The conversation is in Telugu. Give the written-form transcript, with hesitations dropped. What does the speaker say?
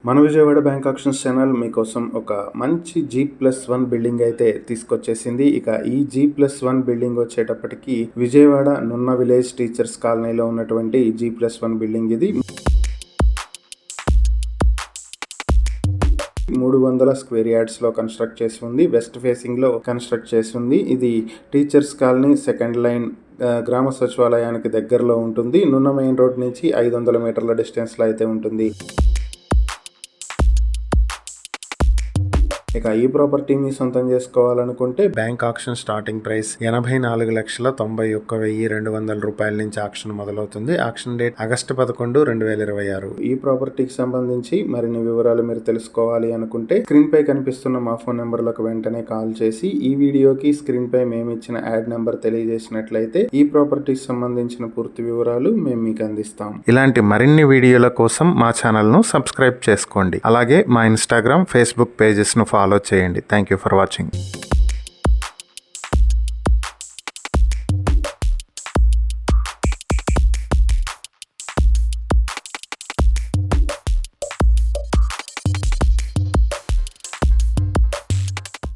మన విజయవాడ బ్యాంక్ ఆక్షన్స్ ఛానల్ మీకోసం ఒక మంచి G+1 బిల్డింగ్ అయితే తీసుకొచ్చేసింది. ఇక ఈ G+1 బిల్డింగ్ వచ్చేటప్పటికి విజయవాడ నున్న విలేజ్ టీచర్స్ కాలనీలో ఉన్నటువంటి G+1 బిల్డింగ్ ఇది. 300 స్క్వేర్ యార్డ్స్ లో కన్స్ట్రక్ట్ చేసి ఉంది. వెస్ట్ ఫేసింగ్ లో కన్స్ట్రక్ట్ చేసి ఉంది. ఇది టీచర్స్ కాలనీ సెకండ్ లైన్ గ్రామ సచివాలయానికి దగ్గరలో ఉంటుంది. నున్న మెయిన్ రోడ్ నుంచి 500 మీటర్ల డిస్టెన్స్ లో అయితే ఉంటుంది. ఇక ఈ ప్రాపర్టీ మీ సొంతం చేసుకోవాలనుకుంటే బ్యాంక్ ఆక్షన్ స్టార్టింగ్ ప్రైస్ 84,91,200 రూపాయల నుంచి ఆక్షన్ మొదలవుతుంది. Auction date August 11, 2026. ఈ ప్రాపర్టీకి సంబంధించి మరిన్ని వివరాలు మీరు తెలుసుకోవాలి అనుకుంటే స్క్రీన్ పై కనిపిస్తున్న మా ఫోన్ నెంబర్లకు వెంటనే కాల్ చేసి ఈ వీడియోకి స్క్రీన్ పై మేము ఇచ్చిన యాడ్ నెంబర్ తెలియజేసినట్లయితే ఈ ప్రాపర్టీకి సంబంధించిన పూర్తి వివరాలు మేము మీకు అందిస్తాం. ఇలాంటి మరిన్ని వీడియోల కోసం మా ఛానల్ ను సబ్స్క్రైబ్ చేసుకోండి. అలాగే మా ఇన్స్టాగ్రామ్, ఫేస్బుక్ పేజెస్ ను ఫాలో చేయండి. Thank you for watching.